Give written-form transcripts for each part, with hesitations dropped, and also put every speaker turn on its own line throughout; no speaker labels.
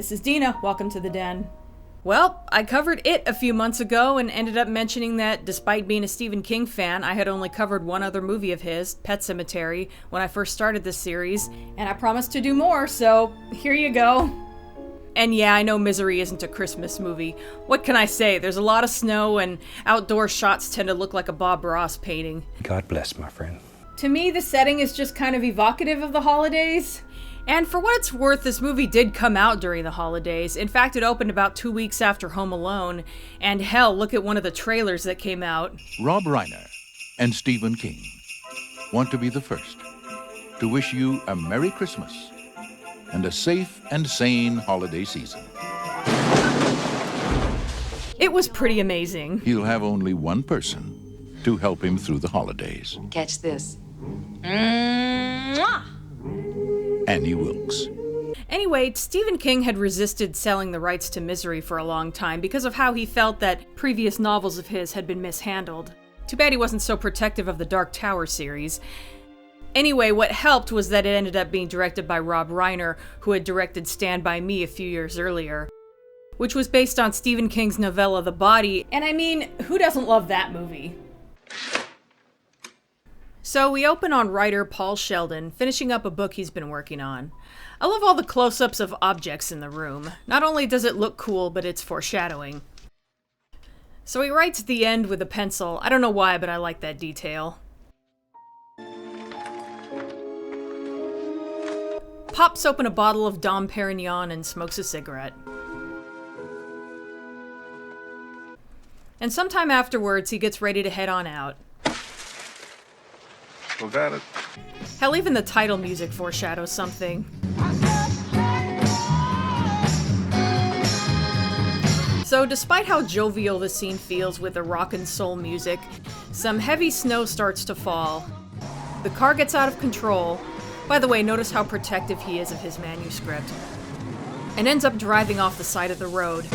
This is Dina. Welcome to the Den. Well, I covered It a few months ago and ended up mentioning that despite being a Stephen King fan, I had only covered one other movie of his, Pet Sematary, when I first started this series, and I promised to do more, so here you go. And yeah, I know Misery isn't a Christmas movie. What can I say? There's a lot of snow, and outdoor shots tend to look like a Bob Ross painting.
God bless, my friend.
To me, the setting is just kind of evocative of the holidays. And for what it's worth, this movie did come out during the holidays. In fact, it opened about 2 weeks after Home Alone. And hell, look at one of the trailers that came out.
Rob Reiner and Stephen King want to be the first to wish you a Merry Christmas and a safe and sane holiday season.
It was pretty amazing.
He'll have only one person to help him through the holidays.
Catch this.
Mwah!
Annie Wilkes.
Anyway, Stephen King had resisted selling the rights to Misery for a long time because of how he felt that previous novels of his had been mishandled. Too bad he wasn't so protective of the Dark Tower series. Anyway, what helped was that it ended up being directed by Rob Reiner, who had directed Stand By Me a few years earlier, which was based on Stephen King's novella The Body, and I mean, who doesn't love that movie? So we open on writer Paul Sheldon, finishing up a book he's been working on. I love all the close-ups of objects in the room. Not only does it look cool, but it's foreshadowing. So he writes the end with a pencil. I don't know why, but I like that detail. Pops open a bottle of Dom Perignon and smokes a cigarette. And sometime afterwards, he gets ready to head on out.
Well, got it.
Hell, even the title music foreshadows something. So despite how jovial the scene feels with the rock and soul music, some heavy snow starts to fall. The car gets out of control. By the way, notice how protective he is of his manuscript. And ends up driving off the side of the road,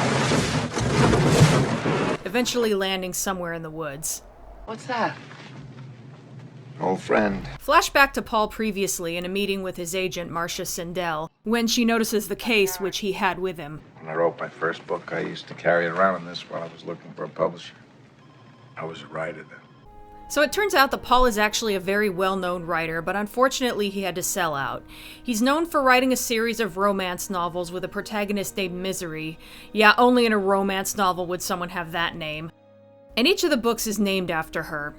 eventually landing somewhere in the woods.
What's that?
Old friend.
Flashback to Paul previously in a meeting with his agent, Marcia Sindel, when she notices the case which he had with him.
When I wrote my first book, I used to carry it around in this while I was looking for a publisher. I was a writer then.
So it turns out that Paul is actually a very well-known writer, but unfortunately he had to sell out. He's known for writing a series of romance novels with a protagonist named Misery. Yeah, only in a romance novel would someone have that name. And each of the books is named after her.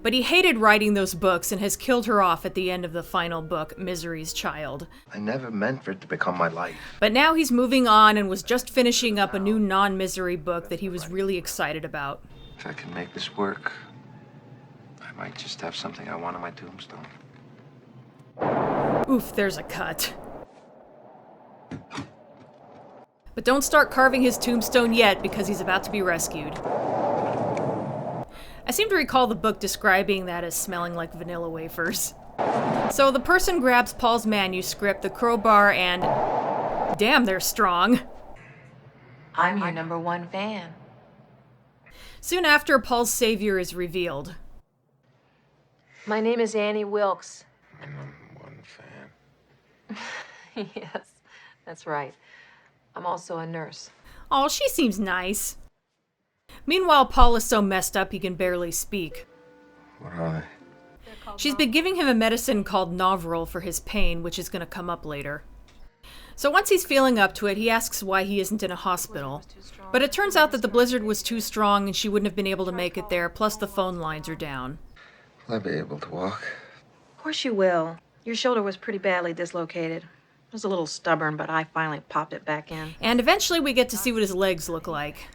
But he hated writing those books and has killed her off at the end of the final book, Misery's Child.
I never meant for it to become my life.
But now he's moving on and was just finishing up a new non-Misery book that he was really excited about.
If I can make this work, I might just have something I want on my tombstone.
Oof, there's a cut. But don't start carving his tombstone yet because he's about to be rescued. I seem to recall the book describing that as smelling like vanilla wafers. So the person grabs Paul's manuscript, the crowbar, and... damn, they're strong.
I'm your number one fan.
Soon after, Paul's savior is revealed.
My name is Annie Wilkes.
My number one fan.
Yes, that's right. I'm also a nurse.
Oh, she seems nice. Meanwhile, Paul is so messed up he can barely speak.
What are they?
She's been giving him a medicine called Novril for his pain, which is going to come up later. So once he's feeling up to it, he asks why he isn't in a hospital. But it turns out that the blizzard was too strong and she wouldn't have been able to make it there, plus the phone lines are down.
Will I be able to walk?
Of course you will. Your shoulder was pretty badly dislocated. It was a little stubborn, but I finally popped it back in.
And eventually we get to see what his legs look like.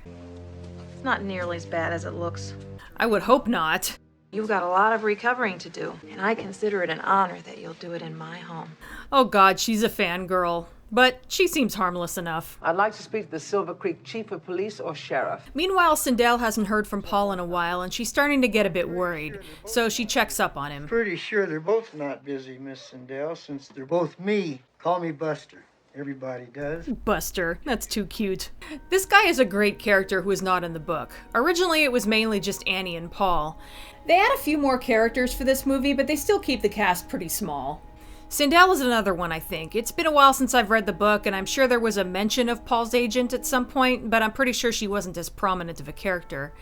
It's not nearly as bad as it looks.
I would hope not.
You've got a lot of recovering to do, and I consider it an honor that you'll do it in my home.
Oh god, she's a fangirl. But she seems harmless enough.
I'd like to speak to the Silver Creek Chief of Police or Sheriff.
Meanwhile, Sindel hasn't heard from Paul in a while, and she's starting to get a bit worried, so she checks up on him.
Pretty sure they're both not busy, Miss Sindel, since they're both me. Call me Buster. Everybody does.
Buster. That's too cute. This guy is a great character who is not in the book. Originally, it was mainly just Annie and Paul. They add a few more characters for this movie, but they still keep the cast pretty small. Sindel is another one, I think. It's been a while since I've read the book, and I'm sure there was a mention of Paul's agent at some point, but I'm pretty sure she wasn't as prominent of a character.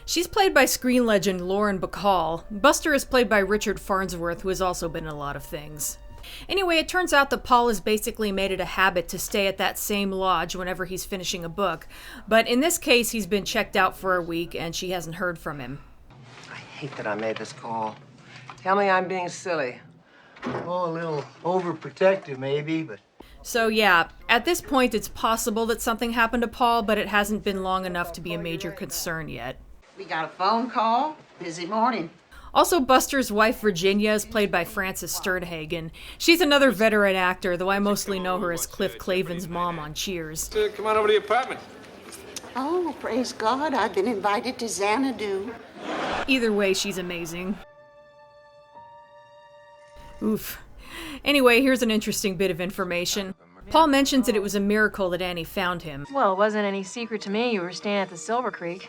She's played by screen legend Lauren Bacall. Buster is played by Richard Farnsworth, who has also been in a lot of things. Anyway, it turns out that Paul has basically made it a habit to stay at that same lodge whenever he's finishing a book, but in this case he's been checked out for a week and she hasn't heard from him.
I hate that I made this call. Tell me I'm being silly.
Oh, a little overprotective maybe, but
So yeah, at this point it's possible that something happened to Paul, but it hasn't been long enough to be a major concern yet.
We got a phone call. Busy morning.
Also, Buster's wife, Virginia, is played by Frances Sternhagen. She's another veteran actor, though I mostly know her as Cliff Clavin's mom on Cheers.
Come on over to the apartment.
Oh, praise God, I've been invited to Xanadu.
Either way, she's amazing. Oof. Anyway, here's an interesting bit of information. Paul mentions that it was a miracle that Annie found him.
Well, it wasn't any secret to me you were staying at the Silver Creek.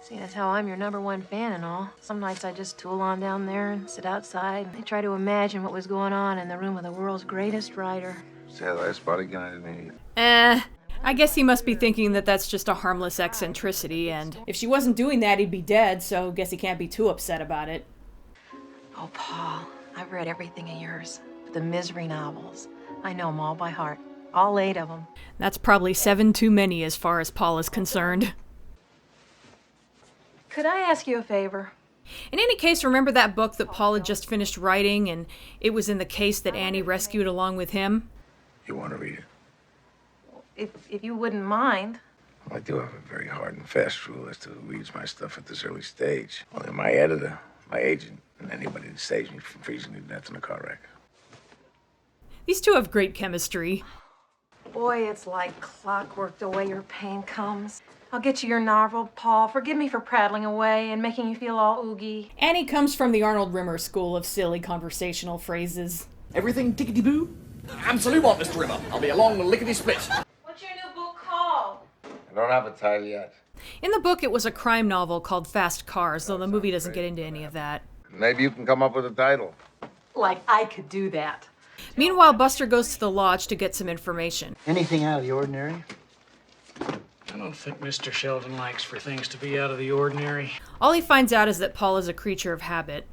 Seeing as how I'm your #1 fan and all, some nights I just tool on down there and sit outside and try to imagine what was going on in the room of the world's greatest writer.
Say that last part again, I didn't hear you.
I guess he must be thinking that that's just a harmless eccentricity, and if she wasn't doing that, he'd be dead, so guess he can't be too upset about it.
Oh, Paul, I've read everything of yours. The Misery novels. I know them all by heart. All 8 of them.
That's probably 7 too many as far as Paul is concerned.
Could I ask you a favor?
In any case, remember that book that Paul had just finished writing, and it was in the case that Annie rescued along with him?
You want to read it?
If you wouldn't mind.
Well, I do have a very hard and fast rule as to who reads my stuff at this early stage. Only my editor, my agent, and anybody that saves me from freezing to death in a car wreck.
These two have great chemistry.
Boy, it's like clockwork the way your pain comes. I'll get you your novel, Paul. Forgive me for prattling away and making you feel all oogie.
Annie comes from the Arnold Rimmer school of silly conversational phrases.
Everything tickety-boo? Absolutely what, Mr. Rimmer. I'll be along with lickety-split.
What's your new book called?
I don't have a title yet.
In the book, it was a crime novel called Fast Cars, though the movie doesn't get into any of that.
Maybe you can come up with a title.
Like I could do that.
Meanwhile, Buster goes to the lodge to get some information.
anything out of the ordinary?
I don't think Mr. Sheldon likes for things to be out of the ordinary.
All he finds out is that Paul is a creature of habit.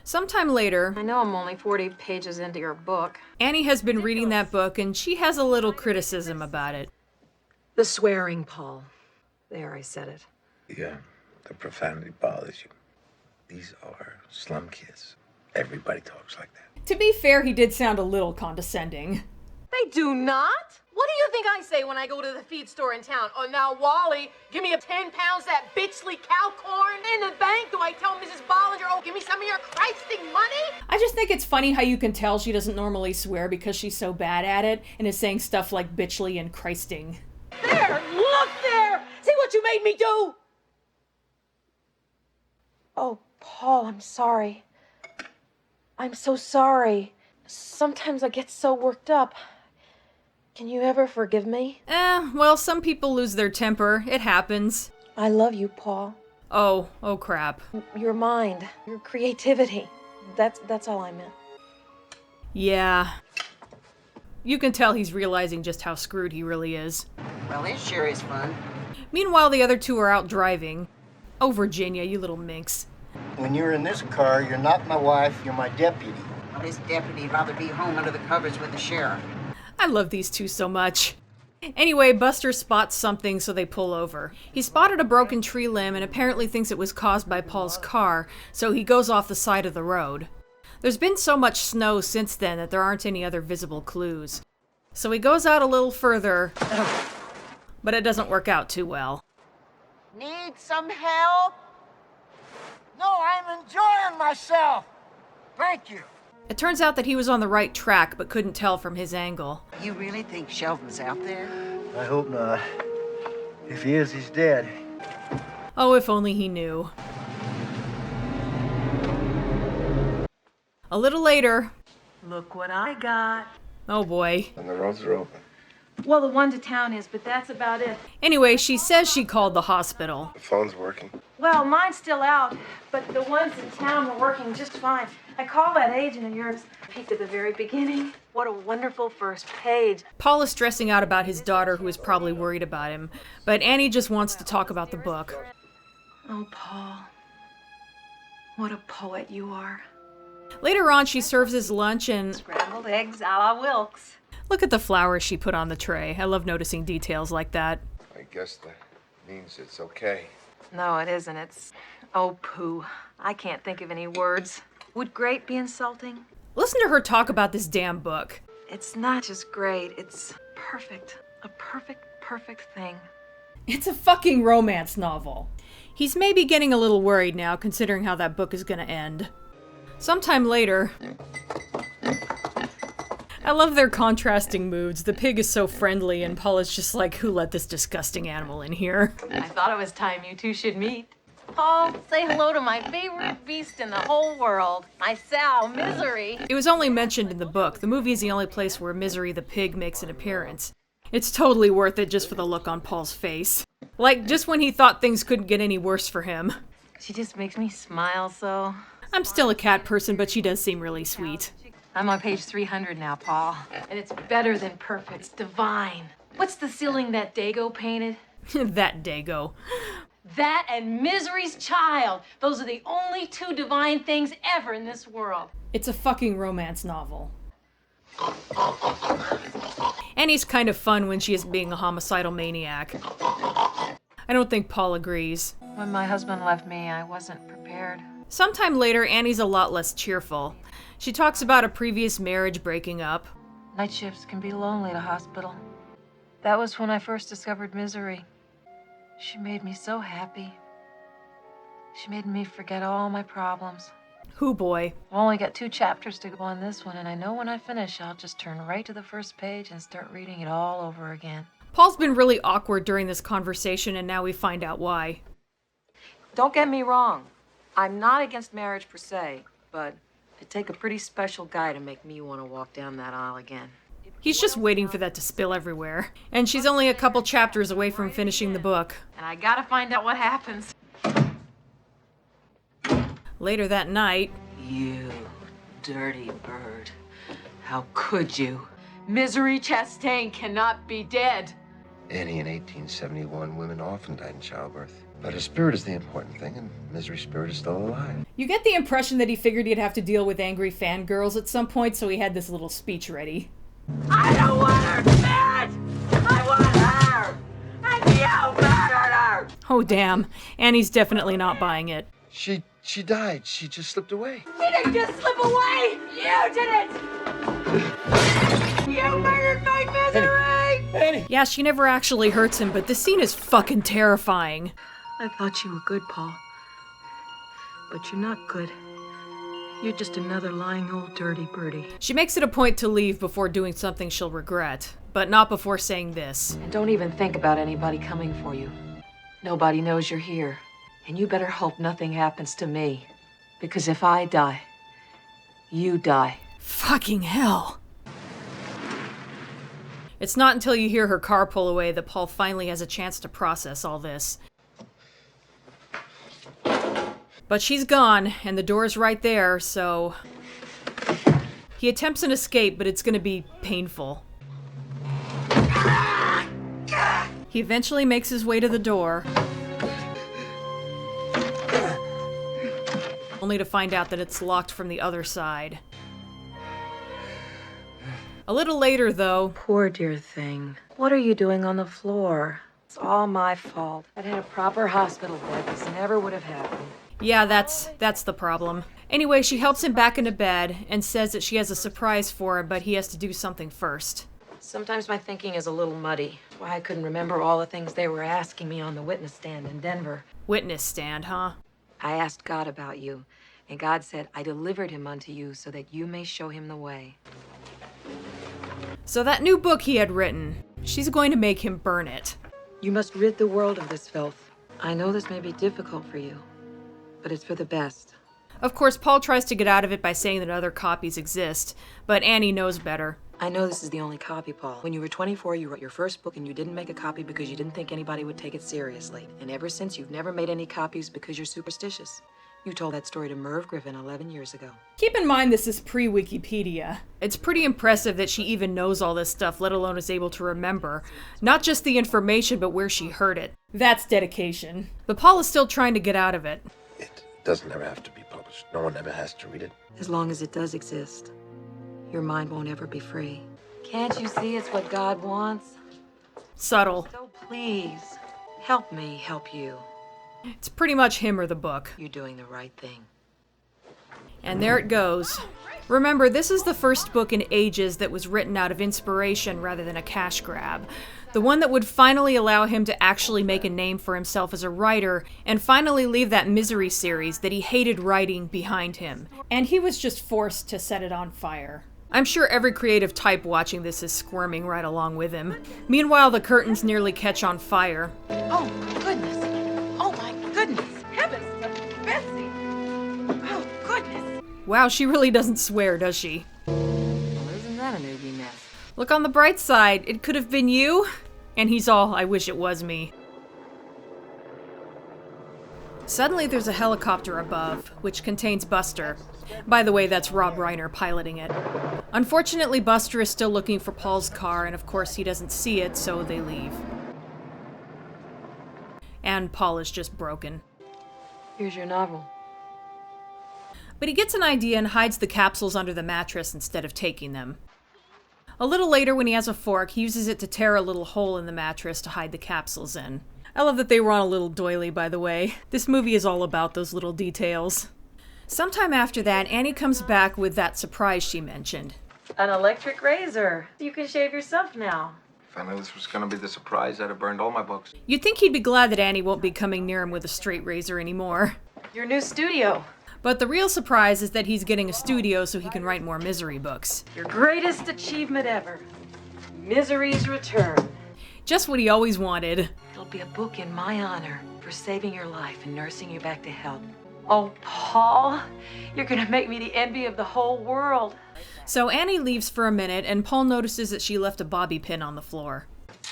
Sometime later,
I know I'm only 40 pages into your book.
Annie has been reading that book, and she has a little criticism about it.
The swearing, Paul. There, I said it.
Yeah, the profanity bothers you. These are slum kids. Everybody talks like that.
To be fair, he did sound a little condescending.
They do not. What do you think I say when I go to the feed store in town? Oh, now, Wally, give me 10 pounds that bitchly cow corn in the bank. Do I tell Mrs. Bollinger, oh, give me some of your Christing money?
I just think it's funny how you can tell she doesn't normally swear because she's so bad at it and is saying stuff like bitchly and Christing.
There, look there. See what you made me do?
Oh, Paul, I'm sorry. I'm so sorry. Sometimes I get so worked up. Can you ever forgive me?
Well, some people lose their temper. It happens.
I love you, Paul.
Oh crap.
Your mind, your creativity. That's all I meant.
Yeah. You can tell he's realizing just how screwed he really is.
Well, it sure is fun.
Meanwhile, the other two are out driving. Oh, Virginia, you little minx.
When you're in this car, you're not my wife, you're my deputy.
Well, this deputy'd rather be home under the covers with the sheriff.
I love these two so much. Anyway, Buster spots something, so they pull over. He spotted a broken tree limb and apparently thinks it was caused by Paul's car, so he goes off the side of the road. There's been so much snow since then that there aren't any other visible clues. So he goes out a little further, but it doesn't work out too well.
Need some help?
No, I'm enjoying myself. Thank you.
It turns out that he was on the right track, but couldn't tell from his angle.
You really think Sheldon's out there?
I hope not. If he is, he's dead.
Oh, if only he knew. A little later.
Look what I got.
Oh boy.
And the roads are open.
Well, the one to town is, but that's about it.
Anyway, she says she called the hospital.
The phone's working.
Well, mine's still out, but the ones in town were working just fine. I called that agent of yours. Peeked at the very beginning. What a wonderful first page.
Paul is stressing out about his daughter, who is probably worried about him, but Annie just wants to talk about the book.
Oh, Paul. What a poet you are.
Later on, she serves his lunch and...
Scrambled eggs a la Wilkes.
Look at the flowers she put on the tray. I love noticing details like that.
I guess that means it's okay.
No, it isn't. It's... oh, pooh. I can't think of any words. Would great be insulting?
Listen to her talk about this damn book.
It's not just great. It's perfect. A perfect thing.
It's a fucking romance novel. He's maybe getting a little worried now, considering how that book is gonna end. Sometime later... I love their contrasting moods. The pig is so friendly, and Paul is just like, who let this disgusting animal in here?
I thought it was time you two should meet. Paul, say hello to my favorite beast in the whole world. My sow, Misery.
It was only mentioned in the book. The movie is the only place where Misery the pig makes an appearance. It's totally worth it just for the look on Paul's face. Like, just when he thought things couldn't get any worse for him.
She just makes me smile so.
I'm still a cat person, but she does seem really sweet.
I'm on page 300 now, Paul. And it's better than perfect. It's divine. What's the ceiling that Dago painted?
That Dago.
That and Misery's child. Those are the only two divine things ever in this world.
It's a fucking romance novel. Annie's kind of fun when she is being a homicidal maniac. I don't think Paul agrees.
When my husband left me, I wasn't prepared.
Sometime later, Annie's a lot less cheerful. She talks about a previous marriage breaking up.
Night shifts can be lonely at a hospital. That was when I first discovered Misery. She made me so happy. She made me forget all my problems.
Hoo boy.
I've only got 2 chapters to go on this one, and I know when I finish, I'll just turn right to the first page and start reading it all over again.
Paul's been really awkward during this conversation, and now we find out why.
Don't get me wrong. I'm not against marriage per se, but it'd take a pretty special guy to make me want to walk down that aisle again.
He's just waiting for that to spill everywhere. And she's only a couple chapters away from finishing the book.
And I gotta find out what happens.
Later that night...
You dirty bird. How could you? Misery Chastain cannot be dead.
Annie, in 1871, women often died in childbirth. But her spirit is the important thing, and Misery's spirit is still alive.
You get the impression that he figured he'd have to deal with angry fangirls at some point, so he had this little speech ready.
I don't want her dead! I want her! And you murdered her!
Oh damn, Annie's definitely not buying it.
She died. She just slipped away.
She didn't just slip away! You did it! You murdered my Misery!
Annie!
Yeah, she never actually hurts him, but this scene is fucking terrifying.
I thought you were good, Paul. But you're not good. You're just another lying old dirty birdie.
She makes it a point to leave before doing something she'll regret, but not before saying this.
And don't even think about anybody coming for you. Nobody knows you're here. And you better hope nothing happens to me. Because if I die, you die.
Fucking hell. It's not until you hear her car pull away that Paul finally has a chance to process all this. But she's gone, and the door's right there, so... He attempts an escape, but it's gonna be painful. He eventually makes his way to the door, only to find out that it's locked from the other side. A little later, though...
Poor dear thing. What are you doing on the floor? It's all my fault. I'd had a proper hospital bed. This never would have happened.
Yeah, that's the problem. Anyway, she helps him back into bed and says that she has a surprise for him, but he has to do something first.
Sometimes my thinking is a little muddy. Why I couldn't remember all the things they were asking me on the witness stand in Denver.
Witness stand, huh?
I asked God about you, and God said, I delivered him unto you so that you may show him the way.
So that new book he had written, she's going to make him burn it.
You must rid the world of this filth. I know this may be difficult for you, but it's for the best.
Of course, Paul tries to get out of it by saying that other copies exist, but Annie knows better.
I know this is the only copy, Paul. When you were 24, you wrote your first book and you didn't make a copy because you didn't think anybody would take it seriously. And ever since, you've never made any copies because you're superstitious. You told that story to Merv Griffin 11 years ago.
Keep in mind this is pre-Wikipedia. It's pretty impressive that she even knows all this stuff, let alone is able to remember. Not just the information, but where she heard it. That's dedication. But Paul is still trying to get out of it.
It doesn't ever have to be published. No one ever has to read it.
As long as it does exist, your mind won't ever be free. Can't you see it's what God wants?
Subtle.
So please, help me help you.
It's pretty much him or the book.
You're doing the right thing.
And there it goes. Remember, this is the first book in ages that was written out of inspiration rather than a cash grab. The one that would finally allow him to actually make a name for himself as a writer and finally leave that Misery series that he hated writing behind him. And he was just forced to set it on fire. I'm sure every creative type watching this is squirming right along with him. Meanwhile, the curtains nearly catch on fire.
Oh, goodness. Oh, my goodness. Heavens to Betsy. Oh, goodness.
Wow, she really doesn't swear, does she?
Well, isn't that a newbie mess?
Look on the bright side. It could have been you. And he's all, I wish it was me. Suddenly there's a helicopter above, which contains Buster. By the way, that's Rob Reiner piloting it. Unfortunately, Buster is still looking for Paul's car, and of course he doesn't see it, so they leave. And Paul is just broken.
Here's your novel.
But he gets an idea and hides the capsules under the mattress instead of taking them. A little later, when he has a fork, he uses it to tear a little hole in the mattress to hide the capsules in. I love that they were on a little doily, by the way. This movie is all about those little details. Sometime after that, Annie comes back with that surprise she mentioned.
An electric razor. You can shave yourself now.
If I knew this was going to be the surprise, I'd have burned all my books.
You'd think he'd be glad that Annie won't be coming near him with a straight razor anymore.
Your new studio.
But the real surprise is that he's getting a studio so he can write more Misery books.
Your greatest achievement ever. Misery's Return.
Just what he always wanted.
It'll be a book in my honor for saving your life and nursing you back to health. Oh, Paul, you're gonna make me the envy of the whole world.
So Annie leaves for a minute, and Paul notices that she left a bobby pin on the floor.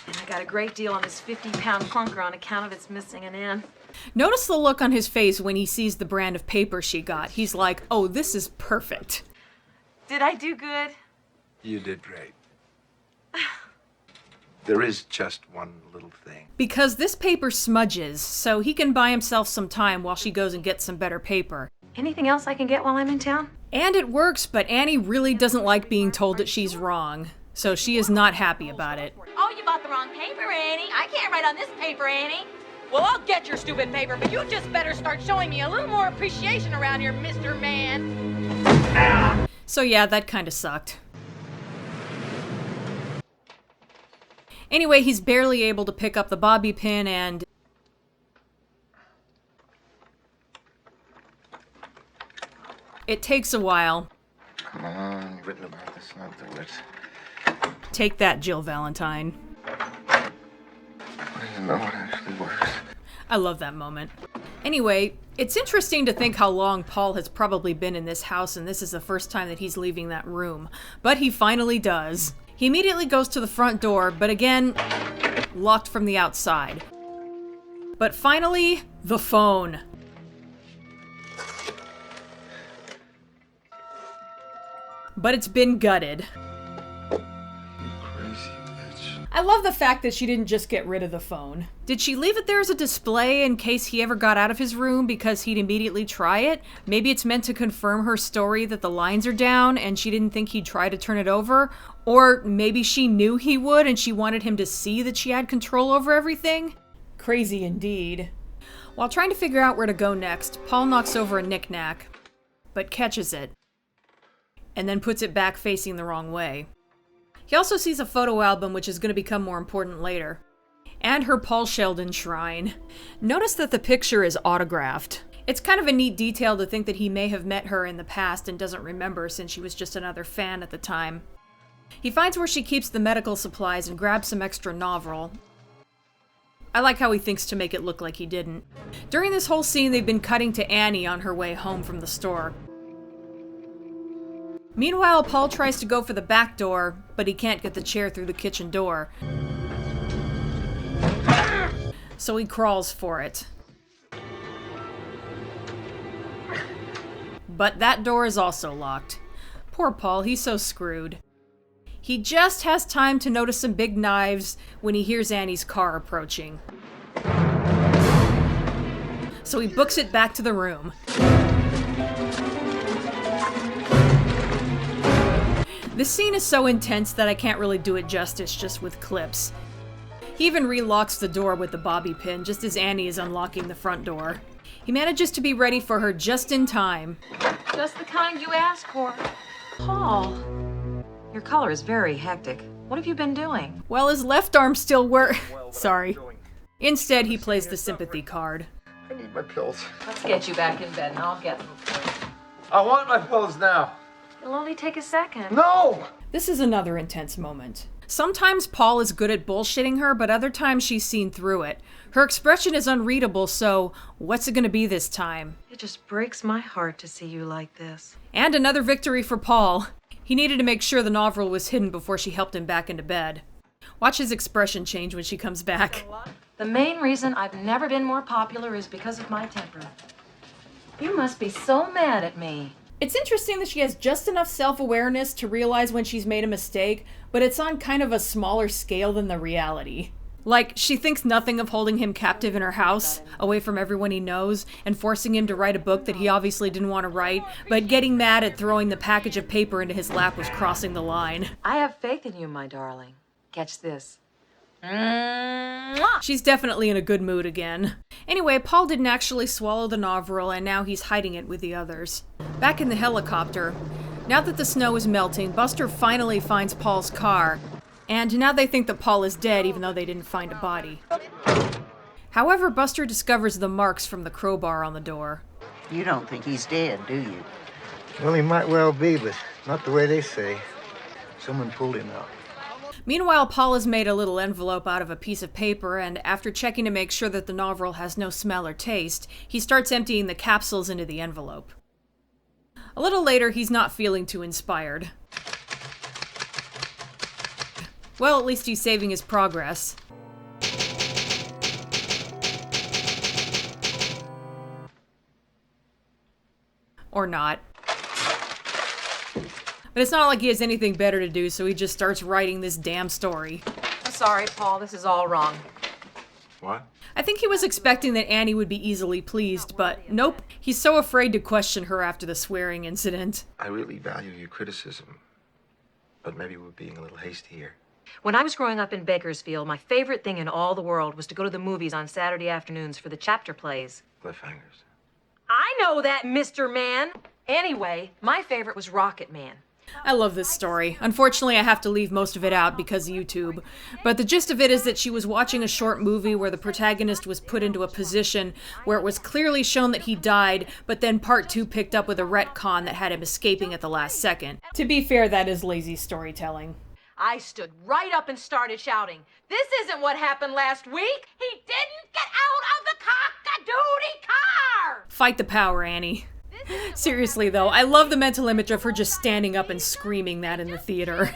And I got a great deal on this 50-pound clunker on account of its missing an end.
Notice the look on his face when he sees the brand of paper she got. He's like, oh, this is perfect.
Did I do good?
You did great. There is just one little thing.
Because this paper smudges, so he can buy himself some time while she goes and gets some better paper.
Anything else I can get while I'm in town?
And it works, but Annie really doesn't like being told that she's wrong. So she is not happy about it.
Oh, you bought the wrong paper, Annie. I can't write on this paper, Annie. Well, I'll get your stupid paper, but you just better start showing me a little more appreciation around here, Mr. Man.
So yeah, that kind of sucked. Anyway, he's barely able to pick up the bobby pin and... It takes a while.
Come on, you've written about this, not do it.
Take that, Jill Valentine.
I didn't know it actually works.
I love that moment. Anyway, it's interesting to think how long Paul has probably been in this house, and this is the first time that he's leaving that room. But he finally does. He immediately goes to the front door, but again, locked from the outside. But finally, the phone. But it's been gutted. I love the fact that she didn't just get rid of the phone. Did she leave it there as a display in case he ever got out of his room because he'd immediately try it? Maybe it's meant to confirm her story that the lines are down and she didn't think he'd try to turn it over? Or maybe she knew he would and she wanted him to see that she had control over everything? Crazy indeed. While trying to figure out where to go next, Paul knocks over a knick-knack, but catches it, and then puts it back facing the wrong way. He also sees a photo album, which is going to become more important later. And her Paul Sheldon shrine. Notice that the picture is autographed. It's kind of a neat detail to think that he may have met her in the past and doesn't remember since she was just another fan at the time. He finds where she keeps the medical supplies and grabs some extra Novril. I like how he thinks to make it look like he didn't. During this whole scene, they've been cutting to Annie on her way home from the store. Meanwhile, Paul tries to go for the back door, but he can't get the chair through the kitchen door. So he crawls for it. But that door is also locked. Poor Paul, he's so screwed. He just has time to notice some big knives when he hears Annie's car approaching. So he books it back to the room. This scene is so intense that I can't really do it justice just with clips. He even relocks the door with the bobby pin just as Annie is unlocking the front door. He manages to be ready for her just in time.
Just the kind you asked for. Paul, your color is very hectic. What have you been doing?
Well, his left arm still Sorry. Instead, he plays the sympathy card.
I need my pills.
Let's get you back in bed and I'll get them for you.
I want my pills now.
It'll only take a second.
No!
This is another intense moment. Sometimes Paul is good at bullshitting her, but other times she's seen through it. Her expression is unreadable, so what's it gonna be this time?
It just breaks my heart to see you like this.
And another victory for Paul. He needed to make sure the novel was hidden before she helped him back into bed. Watch his expression change when she comes back.
The main reason I've never been more popular is because of my temper. You must be so mad at me.
It's interesting that she has just enough self-awareness to realize when she's made a mistake, but it's on kind of a smaller scale than the reality. Like, she thinks nothing of holding him captive in her house, away from everyone he knows, and forcing him to write a book that he obviously didn't want to write, but getting mad at throwing the package of paper into his lap was crossing the line.
I have faith in you, my darling. Catch this.
She's definitely in a good mood again. Anyway, Paul didn't actually swallow the novel, and now he's hiding it with the others. Back in the helicopter, now that the snow is melting, Buster finally finds Paul's car, and now they think that Paul is dead even though they didn't find a body. However, Buster discovers the marks from the crowbar on the door.
You don't think he's dead, do you?
Well, he might well be, but not the way they say. Someone pulled him out.
Meanwhile, Paul has made a little envelope out of a piece of paper, and after checking to make sure that the novel has no smell or taste, he starts emptying the capsules into the envelope. A little later, he's not feeling too inspired. Well, at least he's saving his progress. Or not. But it's not like he has anything better to do, so he just starts writing this damn story.
I'm sorry, Paul. This is all wrong.
What?
I think he was expecting that Annie would be easily pleased, but nope. He's so afraid to question her after the swearing incident.
I really value your criticism, but maybe we're being a little hasty here.
When I was growing up in Bakersfield, my favorite thing in all the world was to go to the movies on Saturday afternoons for the chapter plays.
Cliffhangers.
I know that, Mr. Man. Anyway, my favorite was Rocket Man.
I love this story. Unfortunately, I have to leave most of it out because of YouTube. But the gist of it is that she was watching a short movie where the protagonist was put into a position where it was clearly shown that he died, but then part 2 picked up with a retcon that had him escaping at the last second. To be fair, that is lazy storytelling.
I stood right up and started shouting, "This isn't what happened last week! He didn't get out of the cock-a-doodie car!"
Fight the power, Annie. Seriously though, I love the mental image of her just standing up and screaming that in the theater.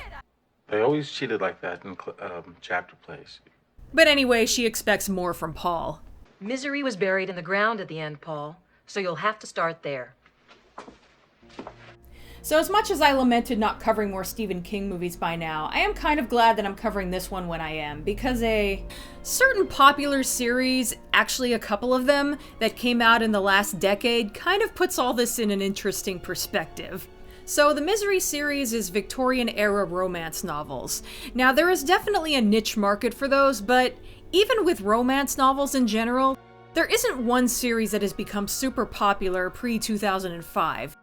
They always cheated like that in chapter plays.
But anyway, she expects more from Paul.
Misery was buried in the ground at the end, Paul, so you'll have to start there.
So as much as I lamented not covering more Stephen King movies by now, I am kind of glad that I'm covering this one when I am, because a certain popular series, actually a couple of them, that came out in the last decade kind of puts all this in an interesting perspective. So the Misery series is Victorian-era romance novels. Now there is definitely a niche market for those, but even with romance novels in general, there isn't one series that has become super popular pre-2005.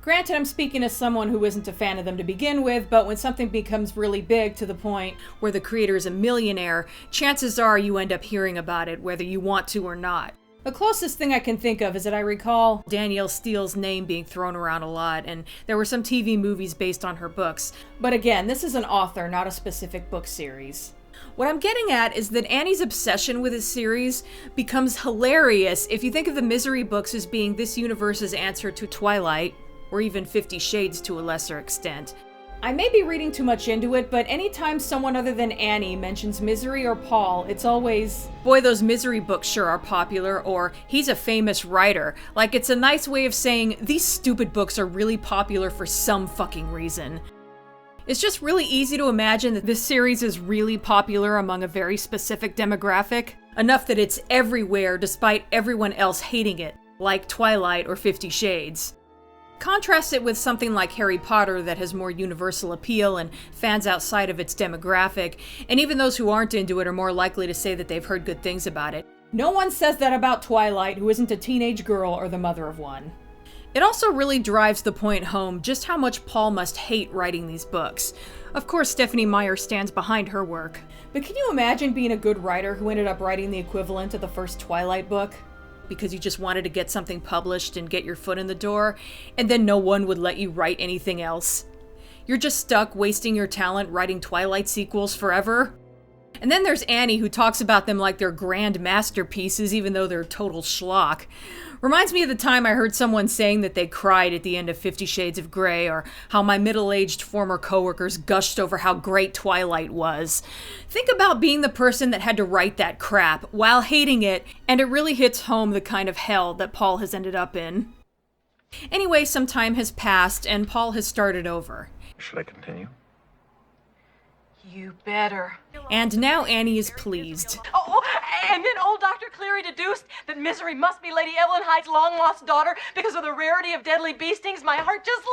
Granted, I'm speaking as someone who isn't a fan of them to begin with, but when something becomes really big to the point where the creator is a millionaire, chances are you end up hearing about it whether you want to or not. The closest thing I can think of is that I recall Danielle Steele's name being thrown around a lot, and there were some TV movies based on her books. But again, this is an author, not a specific book series. What I'm getting at is that Annie's obsession with this series becomes hilarious if you think of the Misery books as being this universe's answer to Twilight, or even 50 Shades to a lesser extent. I may be reading too much into it, but anytime someone other than Annie mentions Misery or Paul, it's always, boy, those Misery books sure are popular, or he's a famous writer. Like, it's a nice way of saying, these stupid books are really popular for some fucking reason. It's just really easy to imagine that this series is really popular among a very specific demographic, enough that it's everywhere despite everyone else hating it, like Twilight or 50 Shades. Contrast it with something like Harry Potter that has more universal appeal and fans outside of its demographic, and even those who aren't into it are more likely to say that they've heard good things about it. No one says that about Twilight who isn't a teenage girl or the mother of one. It also really drives the point home just how much Paul must hate writing these books. Of course, Stephenie Meyer stands behind her work. But can you imagine being a good writer who ended up writing the equivalent of the first Twilight book? Because you just wanted to get something published and get your foot in the door, and then no one would let you write anything else. You're just stuck wasting your talent writing Twilight sequels forever. And then there's Annie, who talks about them like they're grand masterpieces, even though they're total schlock. Reminds me of the time I heard someone saying that they cried at the end of 50 Shades of Grey, or how my middle-aged former coworkers gushed over how great Twilight was. Think about being the person that had to write that crap while hating it, and it really hits home the kind of hell that Paul has ended up in. Anyway, some time has passed, and Paul has started over.
Should I continue?
You better.
And now Annie is pleased.
Oh, and then old Dr. Cleary deduced that Misery must be Lady Evelyn Hyde's long-lost daughter because of the rarity of deadly bee stings. My heart just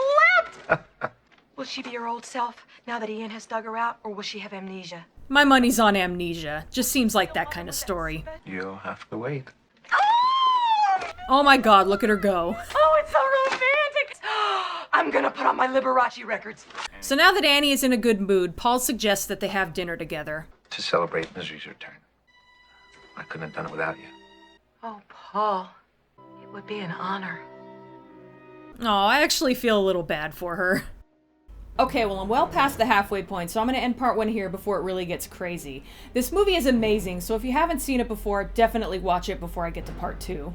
leapt! Will she be her old self now that Ian has dug her out, or will she have amnesia?
My money's on amnesia. Just seems like that kind of story.
You'll have to wait.
Oh my god, look at her go.
Oh, it's so romantic! I'm gonna put on my Liberace records.
So now that Annie is in a good mood, Paul suggests that they have dinner together.
To celebrate Misery's return. I couldn't have done it without you.
Oh, Paul, it would be an honor.
Oh, I actually feel a little bad for her. Okay, well, I'm well past the halfway point, so I'm going to end part 1 here before it really gets crazy. This movie is amazing, so if you haven't seen it before, definitely watch it before I get to part 2.